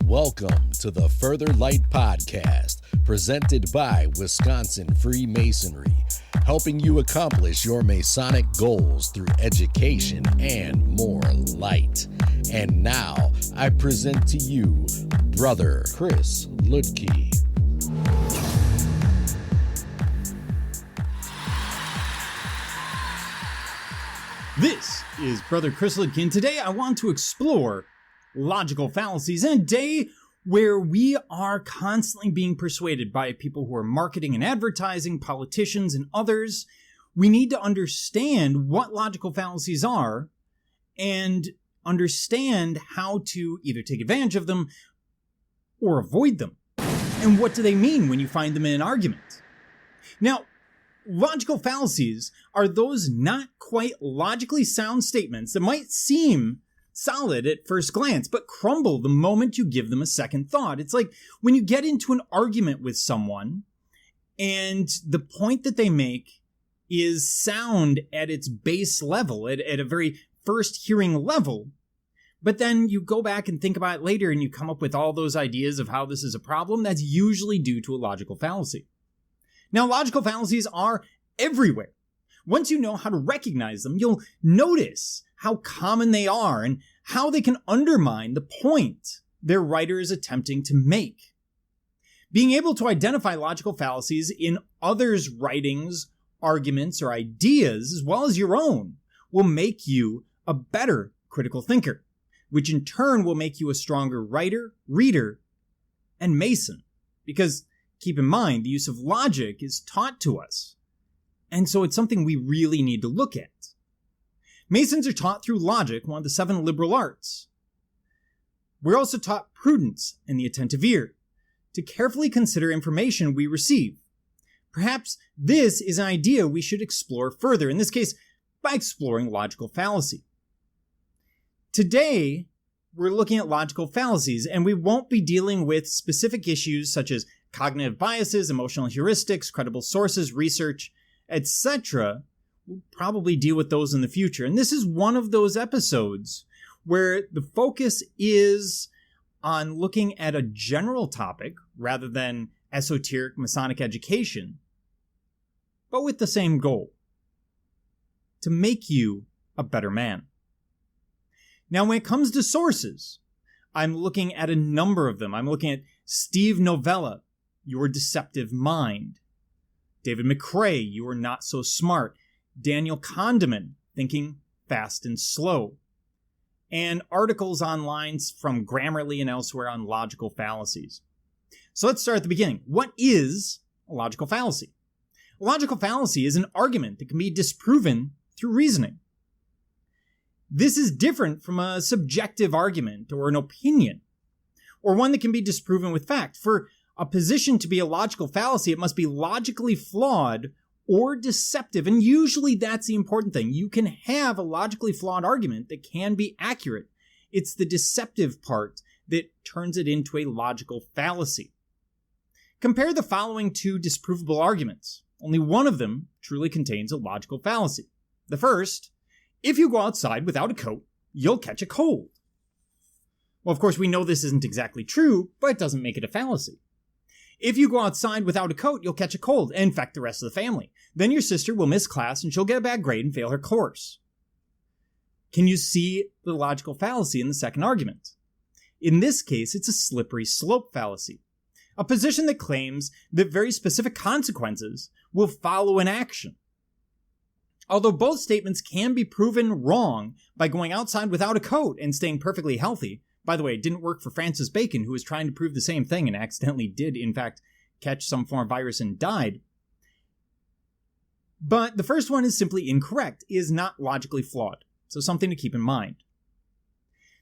Welcome to the Further Light Podcast, presented by Wisconsin Freemasonry, helping you accomplish your Masonic goals through education and more light. And now, I present to you, Brother Chris Ludke. This is Brother Chris Ludke, and today I want to explore logical fallacies in a day where we are constantly being persuaded by people who are marketing and advertising, politicians and others. We need to understand what logical fallacies are and understand how to either take advantage of them or avoid them. And what do they mean when you find them in an argument? Now, logical fallacies are those not quite logically sound statements that might seem solid at first glance, but crumble the moment you give them a second thought. It's like when you get into an argument with someone and the point that they make is sound at its base level, at a very first hearing level, but then you go back and think about it later and you come up with all those ideas of how this is a problem. That's usually due to a logical fallacy. Now, logical fallacies are everywhere. Once you know how to recognize them, you'll notice how common they are and how they can undermine the point their writer is attempting to make. Being able to identify logical fallacies in others' writings, arguments, or ideas, as well as your own, will make you a better critical thinker, which in turn will make you a stronger writer, reader, and Mason. Because keep in mind, the use of logic is taught to us, and so it's something we really need to look at. Masons are taught through logic, one of the 7 liberal arts. We're also taught prudence and the attentive ear, to carefully consider information we receive. Perhaps this is an idea we should explore further, in this case, by exploring logical fallacy. Today, we're looking at logical fallacies, and we won't be dealing with specific issues such as cognitive biases, emotional heuristics, credible sources, research, etc. We'll probably deal with those in the future. And this is one of those episodes where the focus is on looking at a general topic rather than esoteric Masonic education, but with the same goal: to make you a better man. Now, when it comes to sources, I'm looking at a number of them. I'm looking at Steve Novella, Your Deceptive Mind; David McCrae, You Are Not So Smart; Daniel Condeman, Thinking Fast and Slow; and articles online from Grammarly and elsewhere on logical fallacies. So let's start at the beginning. What is a logical fallacy? A logical fallacy is an argument that can be disproven through reasoning. This is different from a subjective argument or an opinion, or one that can be disproven with fact. For a position to be a logical fallacy, it must be logically flawed or deceptive, and usually that's the important thing. You can have a logically flawed argument that can be accurate. It's the deceptive part that turns it into a logical fallacy. Compare the following 2 disprovable arguments. Only one of them truly contains a logical fallacy. The first: if you go outside without a coat, you'll catch a cold. Well, of course, we know this isn't exactly true, but it doesn't make it a fallacy. If you go outside without a coat, you'll catch a cold and infect the rest of the family. Then your sister will miss class and she'll get a bad grade and fail her course. Can you see the logical fallacy in the second argument? In this case, it's a slippery slope fallacy, a position that claims that very specific consequences will follow an action. Although both statements can be proven wrong by going outside without a coat and staying perfectly healthy. By the way, it didn't work for Francis Bacon, who was trying to prove the same thing and accidentally did, in fact, catch some form of virus and died. But the first one is simply incorrect, is not logically flawed. So something to keep in mind.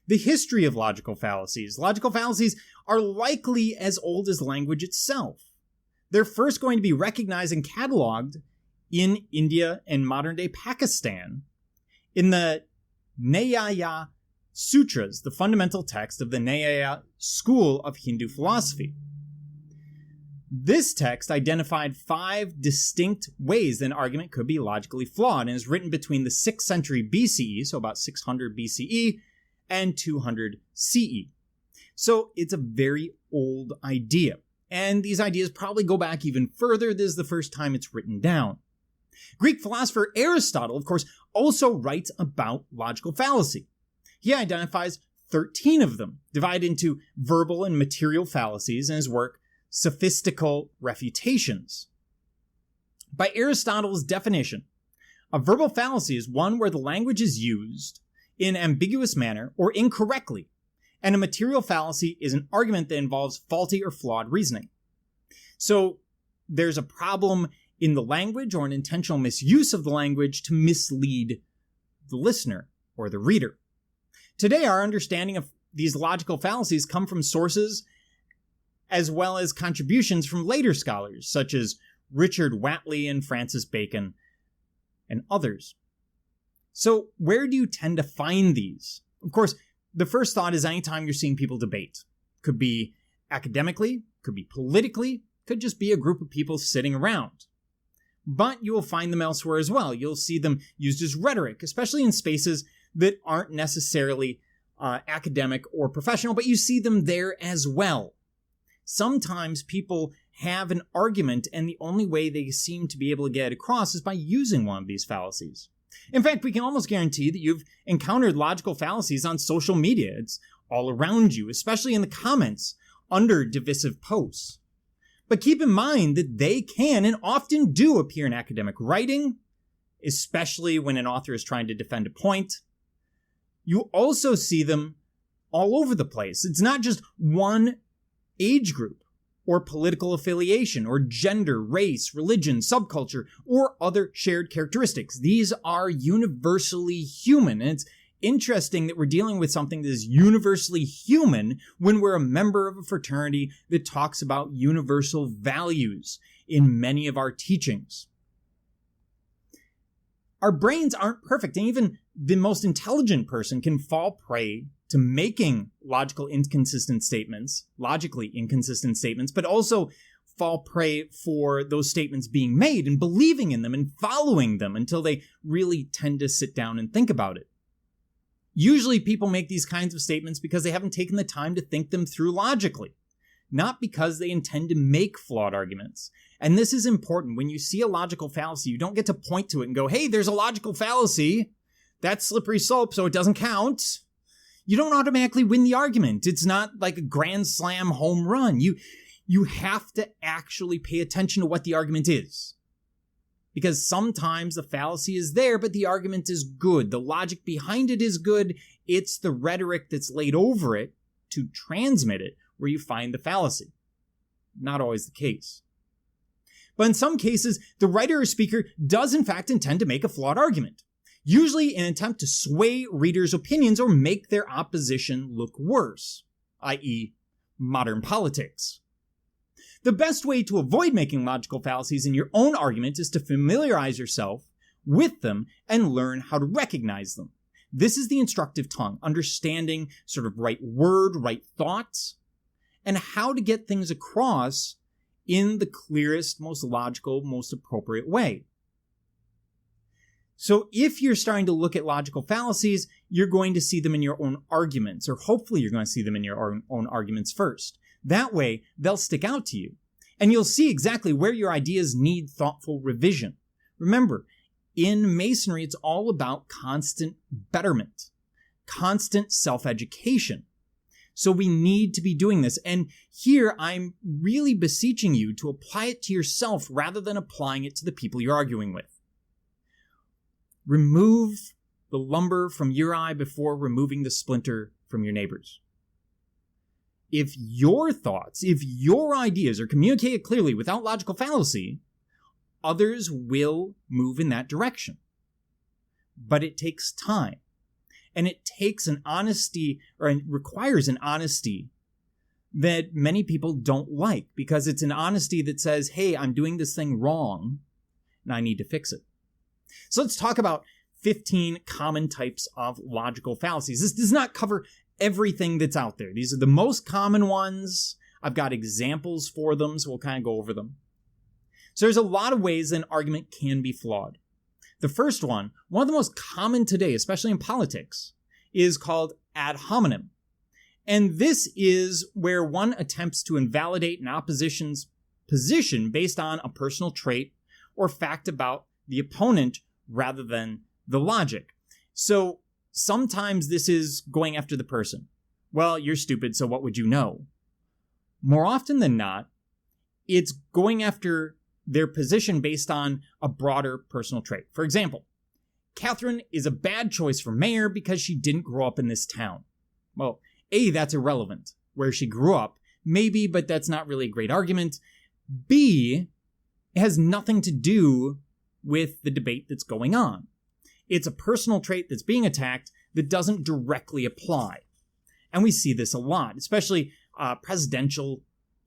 The history of logical fallacies. Logical fallacies are likely as old as language itself. They're first going to be recognized and cataloged in India and modern-day Pakistan in the Nyaya Sutras, the fundamental text of the Nyaya school of Hindu philosophy. This text identified 5 distinct ways that an argument could be logically flawed, and is written between the 6th century BCE, so about 600 BCE, and 200 CE. So it's a very old idea. And these ideas probably go back even further. This is the first time it's written down. Greek philosopher Aristotle, of course, also writes about logical fallacy. He identifies 13 of them, divided into verbal and material fallacies in his work, Sophistical Refutations. By Aristotle's definition, a verbal fallacy is one where the language is used in an ambiguous manner or incorrectly, and a material fallacy is an argument that involves faulty or flawed reasoning. So there's a problem in the language or an intentional misuse of the language to mislead the listener or the reader. Today, our understanding of these logical fallacies come from sources as well as contributions from later scholars, such as Richard Whatley and Francis Bacon, and others. So where do you tend to find these? Of course, the first thought is anytime you're seeing people debate. Could be academically, could be politically, could just be a group of people sitting around. But you will find them elsewhere as well. You'll see them used as rhetoric, especially in spaces that aren't necessarily academic or professional, but you see them there as well. Sometimes people have an argument, and the only way they seem to be able to get it across is by using one of these fallacies. In fact, we can almost guarantee that you've encountered logical fallacies on social media. It's all around you, especially in the comments under divisive posts. But keep in mind that they can and often do appear in academic writing, especially when an author is trying to defend a point. You also see them all over the place. It's not just one age group or political affiliation or gender, race, religion, subculture, or other shared characteristics. These are universally human. And it's interesting that we're dealing with something that is universally human when we're a member of a fraternity that talks about universal values in many of our teachings. Our brains aren't perfect, and even the most intelligent person can fall prey to making logically inconsistent statements, but also fall prey for those statements being made and believing in them and following them until they really tend to sit down and think about it. Usually people make these kinds of statements because they haven't taken the time to think them through logically, not because they intend to make flawed arguments. And this is important. When you see a logical fallacy, you don't get to point to it and go, hey, there's a logical fallacy. That's slippery slope, so it doesn't count. You don't automatically win the argument. It's not like a grand slam home run. You have to actually pay attention to what the argument is. Because sometimes the fallacy is there, but the argument is good. The logic behind it is good. It's the rhetoric that's laid over it to transmit it where you find the fallacy. Not always the case. But in some cases, the writer or speaker does in fact intend to make a flawed argument, usually in an attempt to sway readers' opinions or make their opposition look worse, i.e., modern politics. The best way to avoid making logical fallacies in your own argument is to familiarize yourself with them and learn how to recognize them. This is the instructive tongue, understanding sort of right word, right thoughts, and how to get things across in the clearest, most logical, most appropriate way. So if you're starting to look at logical fallacies, you're going to see them in your own arguments, or hopefully you're going to see them in your own arguments first. That way, they'll stick out to you, and you'll see exactly where your ideas need thoughtful revision. Remember, in Masonry, it's all about constant betterment, constant self-education. So we need to be doing this. And here, I'm really beseeching you to apply it to yourself rather than applying it to the people you're arguing with. Remove the lumber from your eye before removing the splinter from your neighbor's. If your thoughts, if your ideas are communicated clearly without logical fallacy, others will move in that direction. But it takes time. And it takes an honesty, or it requires an honesty that many people don't like, because it's an honesty that says, hey, I'm doing this thing wrong and I need to fix it. So let's talk about 15 common types of logical fallacies. This does not cover everything that's out there. These are the most common ones. I've got examples for them, so we'll kind of go over them. So there's a lot of ways an argument can be flawed. The first one of the most common today, especially in politics, is called ad hominem. And this is where one attempts to invalidate an opposition's position based on a personal trait or fact about the opponent rather than the logic. So sometimes this is going after the person. Well, you're stupid, so what would you know? More often than not, it's going after their position based on a broader personal trait. For example, Catherine is a bad choice for mayor because she didn't grow up in this town. Well, A, that's irrelevant. Where she grew up, maybe, but that's not really a great argument. B, it has nothing to do with the debate that's going on. It's a personal trait that's being attacked that doesn't directly apply. And we see this a lot, especially presidential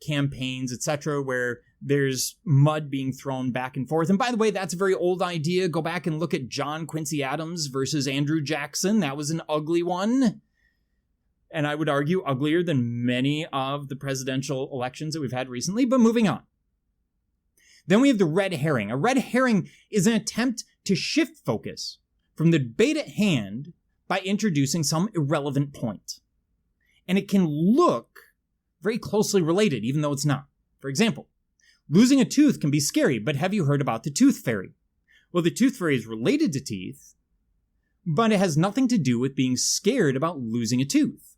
campaigns, etc., where there's mud being thrown back and forth. And by the way, that's a very old idea. Go back and look at John Quincy Adams versus Andrew Jackson. That was an ugly one. And I would argue uglier than many of the presidential elections that we've had recently. But moving on. Then we have the red herring. A red herring is an attempt to shift focus from the debate at hand by introducing some irrelevant point. And it can look very closely related, even though it's not. For example, losing a tooth can be scary, but have you heard about the tooth fairy? Well, the tooth fairy is related to teeth, but it has nothing to do with being scared about losing a tooth.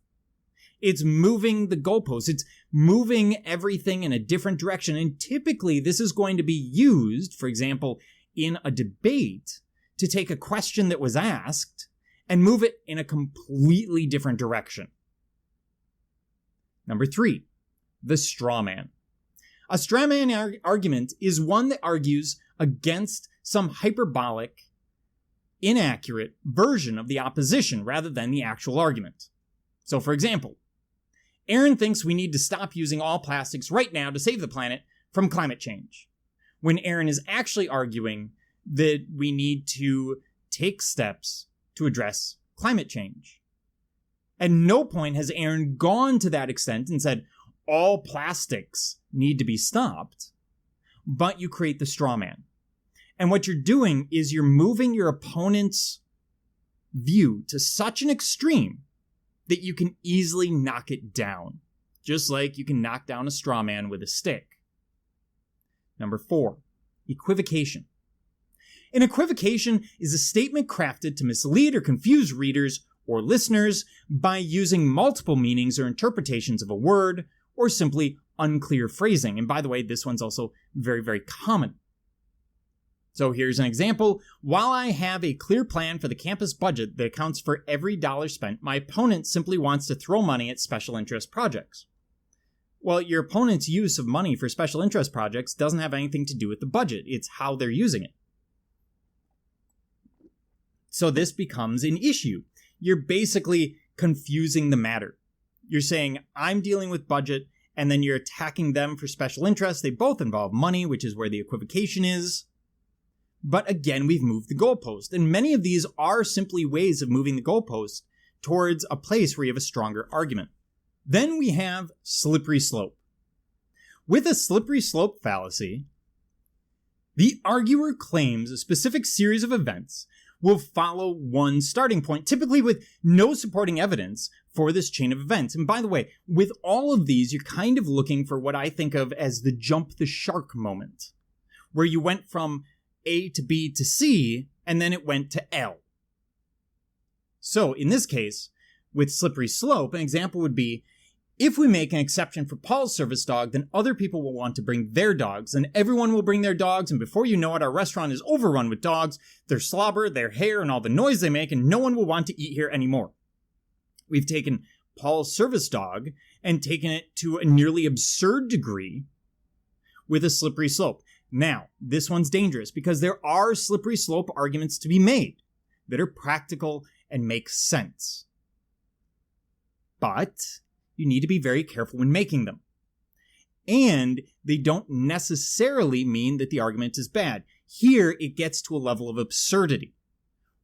It's moving the goalposts. It's moving everything in a different direction. And typically this is going to be used, for example, in a debate to take a question that was asked and move it in a completely different direction. Number 3, the straw man. A straw man argument is one that argues against some hyperbolic, inaccurate version of the opposition rather than the actual argument. So, for example, Aaron thinks we need to stop using all plastics right now to save the planet from climate change, when Aaron is actually arguing that we need to take steps to address climate change. At no point has Aaron gone to that extent and said, all plastics need to be stopped, but you create the straw man. And what you're doing is you're moving your opponent's view to such an extreme that you can easily knock it down, just like you can knock down a straw man with a stick. Number 4, equivocation. An equivocation is a statement crafted to mislead or confuse readers or listeners by using multiple meanings or interpretations of a word, or simply unclear phrasing. And by the way, this one's also very, very common. So here's an example. While I have a clear plan for the campus budget that accounts for every dollar spent, my opponent simply wants to throw money at special interest projects. Well, your opponent's use of money for special interest projects doesn't have anything to do with the budget. It's how they're using it. So this becomes an issue. You're basically confusing the matter. You're saying, I'm dealing with budget, and then you're attacking them for special interests. They both involve money, which is where the equivocation is. But again, we've moved the goalpost, and many of these are simply ways of moving the goalpost towards a place where you have a stronger argument. Then we have slippery slope. With a slippery slope fallacy, the arguer claims a specific series of events will follow one starting point, typically with no supporting evidence for this chain of events. And by the way, with all of these, you're kind of looking for what I think of as the jump the shark moment, where you went from A to B to C, and then it went to L. So in this case, with slippery slope, an example would be, if we make an exception for Paul's service dog, then other people will want to bring their dogs, and everyone will bring their dogs, and before you know it, our restaurant is overrun with dogs, their slobber, their hair, and all the noise they make, and no one will want to eat here anymore. We've taken Paul's service dog and taken it to a nearly absurd degree with a slippery slope. Now, this one's dangerous because there are slippery slope arguments to be made that are practical and make sense. But you need to be very careful when making them. And they don't necessarily mean that the argument is bad. Here, it gets to a level of absurdity.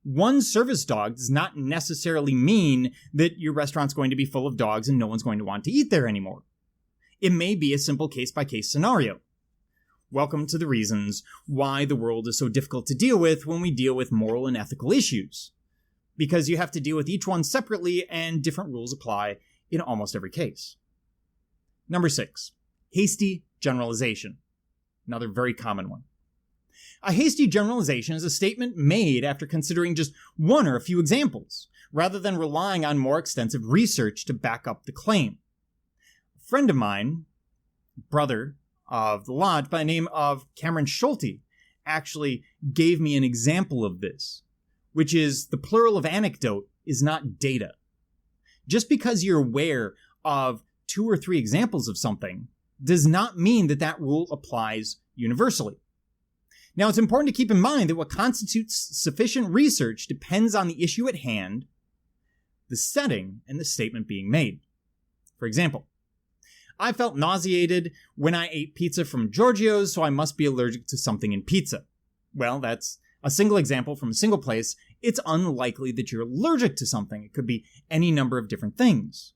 One service dog does not necessarily mean that your restaurant's going to be full of dogs and no one's going to want to eat there anymore. It may be a simple case-by-case scenario. Welcome to the reasons why the world is so difficult to deal with when we deal with moral and ethical issues. Because you have to deal with each one separately and different rules apply in almost every case. Number 6, hasty generalization. Another very common one. A hasty generalization is a statement made after considering just one or a few examples, rather than relying on more extensive research to back up the claim. A friend of mine, brother of the lodge by the name of Cameron Schulte, actually gave me an example of this, which is the plural of anecdote is not data. Just because you're aware of 2 or 3 examples of something does not mean that that rule applies universally. Now, it's important to keep in mind that what constitutes sufficient research depends on the issue at hand, the setting, and the statement being made. For example, I felt nauseated when I ate pizza from Giorgio's, so I must be allergic to something in pizza. Well, that's a single example from a single place. It's unlikely that you're allergic to something. It could be any number of different things.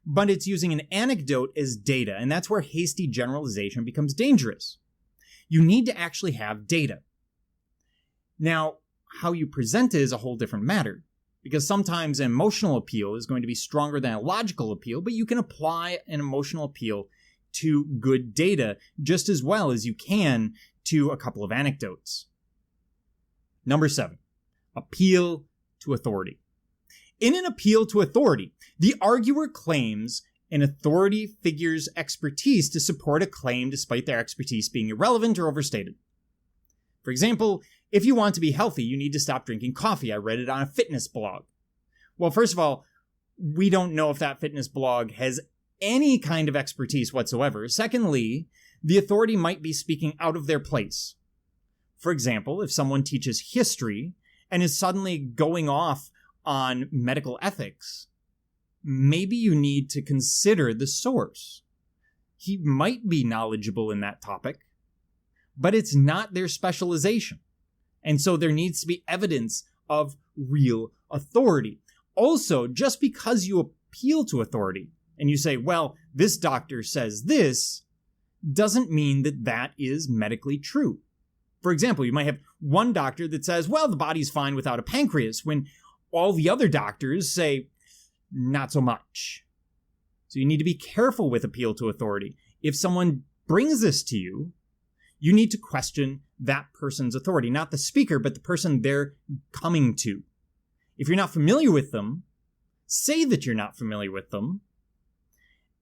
But it's using an anecdote as data, and that's where hasty generalization becomes dangerous. You need to actually have data. Now, how you present it is a whole different matter, because sometimes an emotional appeal is going to be stronger than a logical appeal, but you can apply an emotional appeal to good data just as well as you can to a couple of anecdotes. Number 7, appeal to authority. In an appeal to authority, the arguer claims an authority figure's expertise to support a claim despite their expertise being irrelevant or overstated. For example, if you want to be healthy, you need to stop drinking coffee. I read it on a fitness blog. Well, first of all, we don't know if that fitness blog has any kind of expertise whatsoever. Secondly, the authority might be speaking out of their place. For example, if someone teaches history and is suddenly going off on medical ethics, maybe you need to consider the source. He might be knowledgeable in that topic, but it's not their specialization. And so there needs to be evidence of real authority. Also, just because you appeal to authority and you say, well, this doctor says this, doesn't mean that that is medically true. For example, you might have one doctor that says, well, the body's fine without a pancreas, when all the other doctors say, not so much. So you need to be careful with appeal to authority. If someone brings this to you, you need to question that person's authority, not the speaker, but the person they're coming to. If you're not familiar with them, say that you're not familiar with them,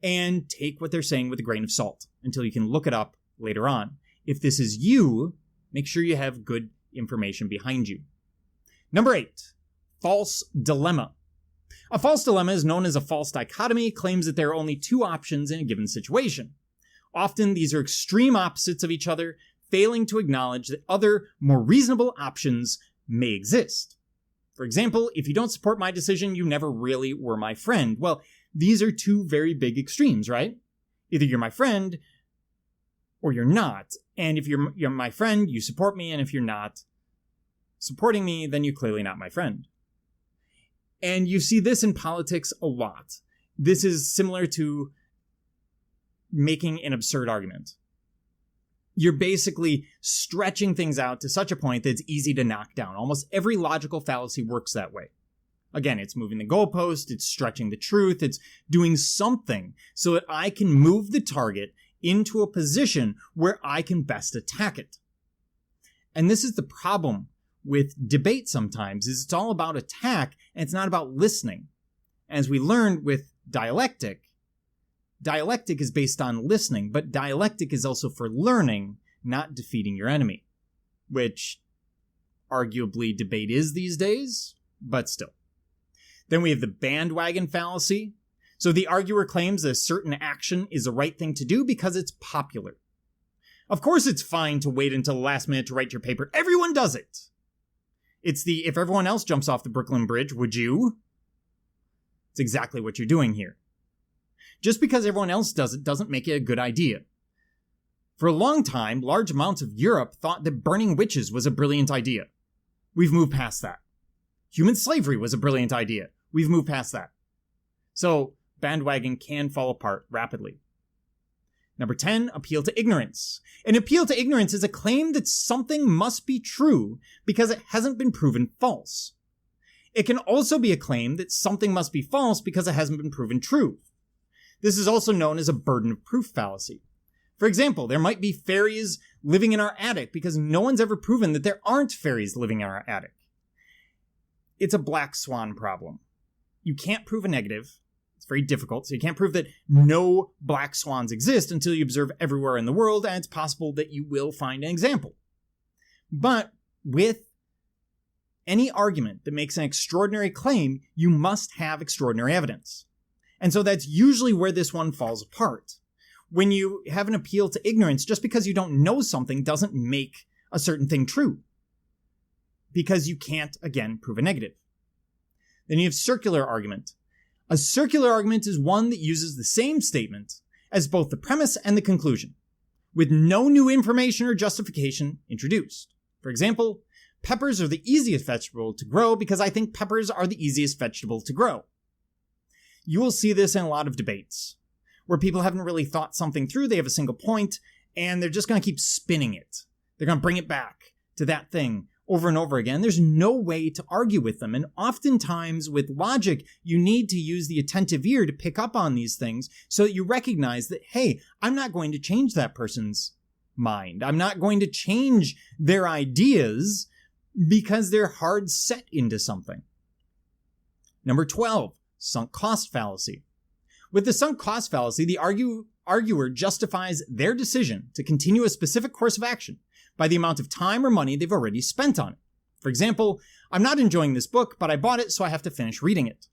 and take what they're saying with a grain of salt until you can look it up later on. If this is you, make sure you have good information behind you. Number 8, false dilemma. A false dilemma is known as a false dichotomy. It claims that there are only 2 options in a given situation. Often these are extreme opposites of each other, failing to acknowledge that other, more reasonable options may exist. For example, if you don't support my decision, you never really were my friend. Well, these are 2 very big extremes, right? Either you're my friend or you're not. And if you're my friend, you support me, and if you're not supporting me, then you're clearly not my friend. And you see this in politics a lot. This is similar to making an absurd argument. You're basically stretching things out to such a point that it's easy to knock down. Almost every logical fallacy works that way. Again, it's moving the goalpost, it's stretching the truth, it's doing something so that I can move the target into a position where I can best attack it. And this is the problem with debate sometimes, is it's all about attack and it's not about listening. As we learned with dialectic is based on listening, but dialectic is also for learning, not defeating your enemy, which arguably debate is these days, but still. Then we have the bandwagon fallacy. So the arguer claims that a certain action is the right thing to do because it's popular. Of course it's fine to wait until the last minute to write your paper. Everyone does it. It's the, if everyone else jumps off the Brooklyn Bridge, would you? It's exactly what you're doing here. Just because everyone else does it doesn't make it a good idea. For a long time, large amounts of Europe thought that burning witches was a brilliant idea. We've moved past that. Human slavery was a brilliant idea. We've moved past that. So, bandwagon can fall apart rapidly. Number 10, appeal to ignorance. An appeal to ignorance is a claim that something must be true because it hasn't been proven false. It can also be a claim that something must be false because it hasn't been proven true. This is also known as a burden of proof fallacy. For example, there might be fairies living in our attic because no one's ever proven that there aren't fairies living in our attic. It's a black swan problem. You can't prove a negative. It's very difficult. So you can't prove that no black swans exist until you observe everywhere in the world, and it's possible that you will find an example. But with any argument that makes an extraordinary claim, you must have extraordinary evidence. And so that's usually where this one falls apart. When you have an appeal to ignorance, just because you don't know something doesn't make a certain thing true. Because you can't, again, prove a negative. Then you have circular argument. A circular argument is one that uses the same statement as both the premise and the conclusion, with no new information or justification introduced. For example, peppers are the easiest vegetable to grow because I think peppers are the easiest vegetable to grow. You will see this in a lot of debates, where people haven't really thought something through, they have a single point, and they're just going to keep spinning it. They're going to bring it back to that thing over and over again. There's no way to argue with them, and oftentimes with logic, you need to use the attentive ear to pick up on these things so that you recognize that, hey, I'm not going to change that person's mind. I'm not going to change their ideas because they're hard set into something. Number 12, sunk cost fallacy. With the sunk cost fallacy, the arguer justifies their decision to continue a specific course of action by the amount of time or money they've already spent on it. For example, I'm not enjoying this book, but I bought it, so I have to finish reading it.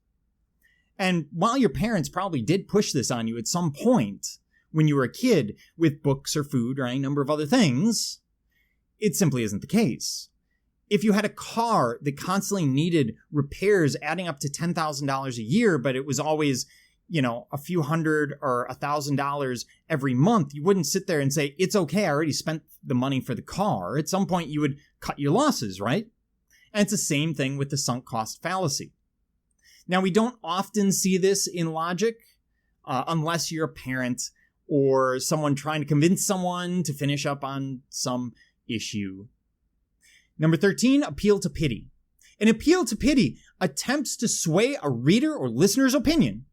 And while your parents probably did push this on you at some point when you were a kid with books or food or any number of other things, it simply isn't the case. If you had a car that constantly needed repairs adding up to $10,000 a year, but it was always, a few $100 or $1,000 every month, you wouldn't sit there and say, it's okay, I already spent the money for the car. At some point, you would cut your losses, right? And it's the same thing with the sunk cost fallacy. Now, we don't often see this in logic, unless you're a parent or someone trying to convince someone to finish up on some issue. Number 13, appeal to pity. An appeal to pity attempts to sway a reader or listener's opinion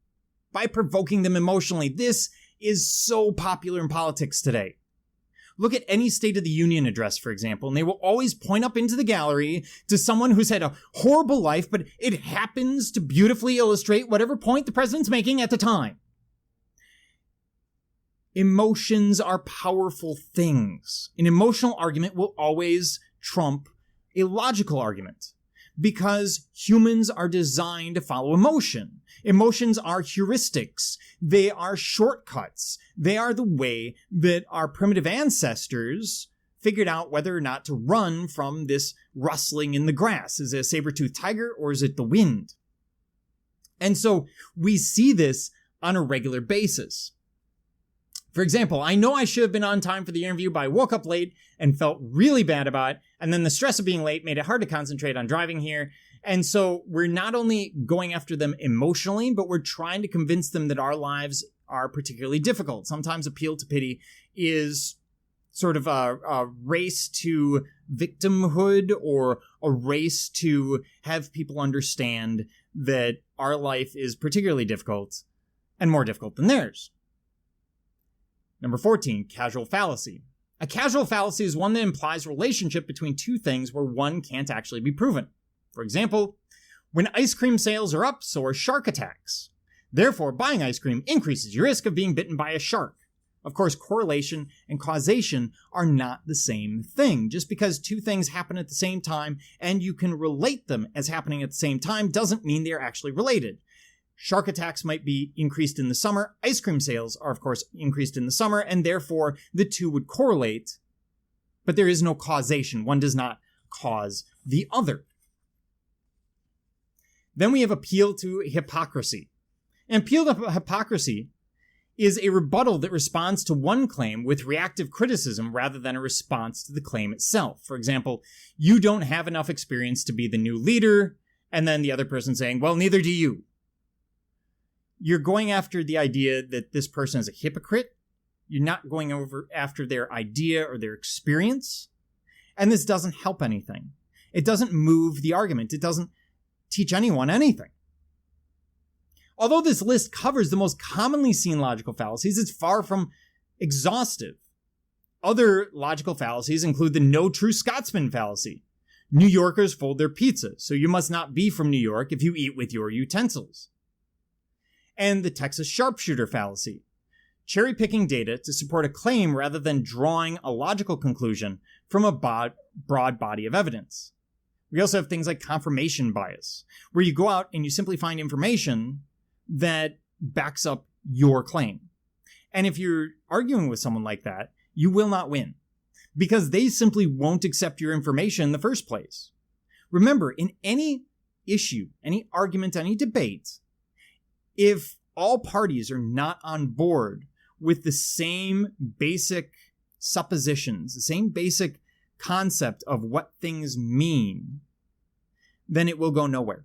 by provoking them emotionally. This is so popular in politics today. Look at any State of the Union address, for example, and they will always point up into the gallery to someone who's had a horrible life, but it happens to beautifully illustrate whatever point the president's making at the time. Emotions are powerful things. An emotional argument will always trump a logical argument because humans are designed to follow emotion. Emotions are heuristics. They are shortcuts. They are the way that our primitive ancestors figured out whether or not to run from this rustling in the grass. Is it a saber-toothed tiger or is it the wind? And so we see this on a regular basis. For example, I know I should have been on time for the interview, but I woke up late and felt really bad about it. And then the stress of being late made it hard to concentrate on driving here. And so we're not only going after them emotionally, but we're trying to convince them that our lives are particularly difficult. Sometimes appeal to pity is sort of a race to victimhood or a race to have people understand that our life is particularly difficult and more difficult than theirs. Number 14, causal fallacy. A causal fallacy is one that implies a relationship between two things where one can't actually be proven. For example, when ice cream sales are up, so are shark attacks. Therefore, buying ice cream increases your risk of being bitten by a shark. Of course, correlation and causation are not the same thing. Just because two things happen at the same time and you can relate them as happening at the same time doesn't mean they're actually related. Shark attacks might be increased in the summer. Ice cream sales are, of course, increased in the summer, and therefore the two would correlate, but there is no causation. One does not cause the other. Then we have appeal to hypocrisy. And appeal to hypocrisy is a rebuttal that responds to one claim with reactive criticism rather than a response to the claim itself. For example, you don't have enough experience to be the new leader, and then the other person saying, well, neither do you. You're going after the idea that this person is a hypocrite. You're not going after their idea or their experience. And this doesn't help anything. It doesn't move the argument. It doesn't teach anyone anything. Although this list covers the most commonly seen logical fallacies, it's far from exhaustive. Other logical fallacies include the no true Scotsman fallacy. New Yorkers fold their pizza, so you must not be from New York if you eat with your utensils. And the Texas sharpshooter fallacy. Cherry-picking data to support a claim rather than drawing a logical conclusion from a broad body of evidence. We also have things like confirmation bias, where you go out and you simply find information that backs up your claim. And if you're arguing with someone like that, you will not win, because they simply won't accept your information in the first place. Remember, in any issue, any argument, any debate, if all parties are not on board with the same basic suppositions, the same basic concept of what things mean, then it will go nowhere.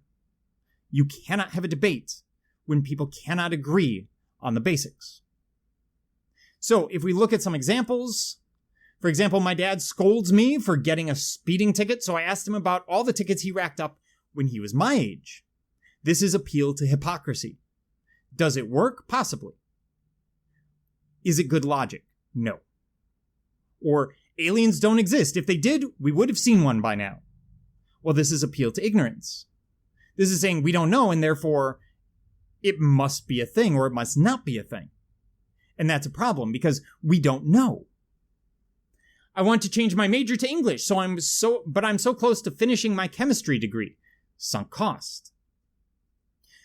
You cannot have a debate when people cannot agree on the basics. So if we look at some examples, for example, my dad scolds me for getting a speeding ticket, so I asked him about all the tickets he racked up when he was my age. This is appeal to hypocrisy. Does it work? Possibly. Is it good logic? No. Or aliens don't exist. If they did, we would have seen one by now. Well, this is appeal to ignorance. This is saying we don't know, and therefore it must be a thing or it must not be a thing. And that's a problem because we don't know. I want to change my major to English, but I'm so close to finishing my chemistry degree. Sunk cost.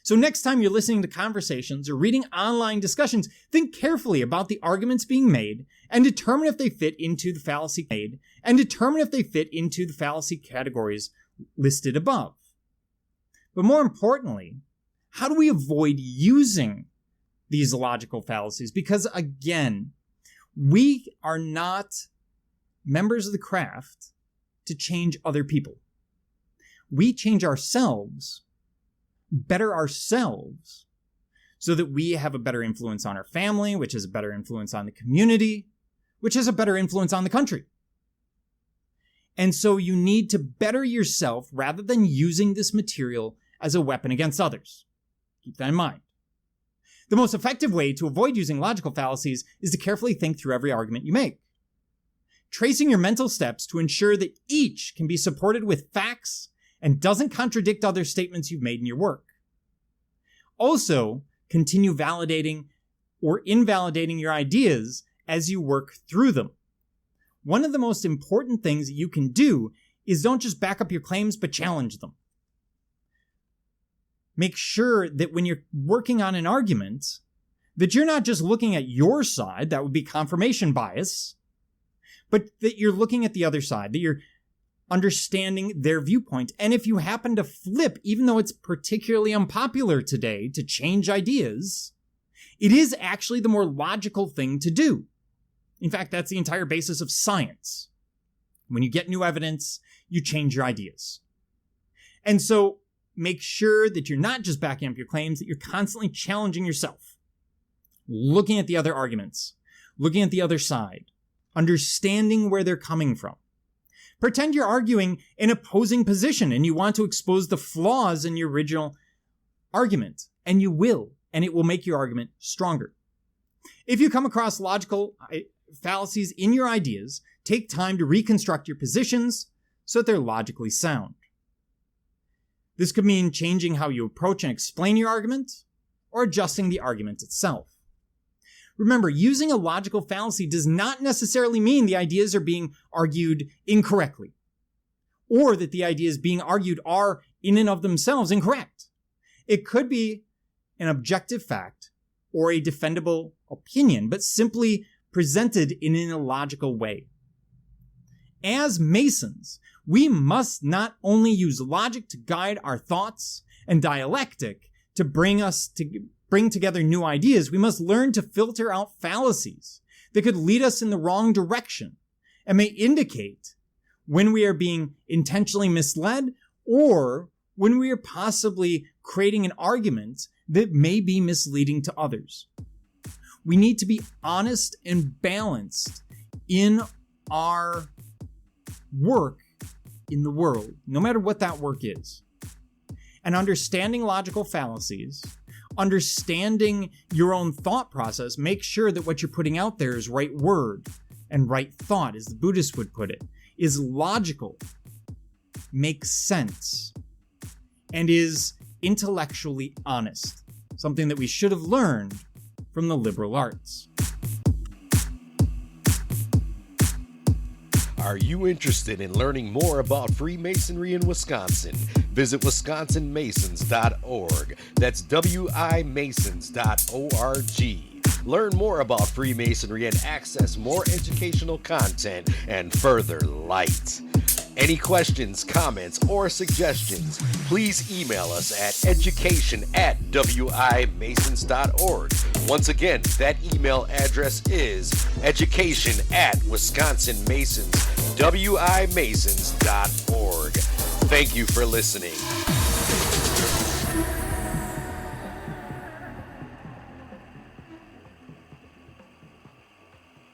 So next time you're listening to conversations or reading online discussions, think carefully about the arguments being made and determine if they fit into the fallacy categories listed above. But more importantly, how do we avoid using these logical fallacies? Because again, we are not members of the craft to change other people. We change ourselves, better ourselves, so that we have a better influence on our family, which has a better influence on the community, which has a better influence on the country. And so you need to better yourself rather than using this material as a weapon against others. Keep that in mind. The most effective way to avoid using logical fallacies is to carefully think through every argument you make, tracing your mental steps to ensure that each can be supported with facts and doesn't contradict other statements you've made in your work. Also, continue validating or invalidating your ideas as you work through them. One of the most important things that you can do is don't just back up your claims, but challenge them. Make sure that when you're working on an argument, that you're not just looking at your side, that would be confirmation bias, but that you're looking at the other side, that you're understanding their viewpoint. And if you happen to flip, even though it's particularly unpopular today to change ideas, it is actually the more logical thing to do. In fact, that's the entire basis of science. When you get new evidence, you change your ideas. And so make sure that you're not just backing up your claims, that you're constantly challenging yourself, looking at the other arguments, looking at the other side, understanding where they're coming from. Pretend you're arguing an opposing position and you want to expose the flaws in your original argument, and you will, and it will make your argument stronger. If you come across logical fallacies in your ideas, take time to reconstruct your positions so that they're logically sound. This could mean changing how you approach and explain your argument, or adjusting the argument itself. Remember, using a logical fallacy does not necessarily mean the ideas are being argued incorrectly, or that the ideas being argued are, in and of themselves, incorrect. It could be an objective fact or a defendable opinion, but simply presented in an illogical way. As Masons, we must not only use logic to guide our thoughts and dialectic to bring together new ideas, we must learn to filter out fallacies that could lead us in the wrong direction and may indicate when we are being intentionally misled or when we are possibly creating an argument that may be misleading to others. We need to be honest and balanced in our work in the world, no matter what that work is. And understanding logical fallacies, understanding your own thought process, make sure that what you're putting out there is right word and right thought, as the Buddhists would put it, is logical, makes sense, and is intellectually honest, something that we should have learned from the liberal arts. Are you interested in learning more about Freemasonry in Wisconsin? Visit wisconsinmasons.org. That's wimasons.org. Learn more about Freemasonry and access more educational content and further light. Any questions, comments, or suggestions, please email us at education@wimasons.org. Once again, that email address is education@wisconsinmasons.wimasons.org. Thank you for listening.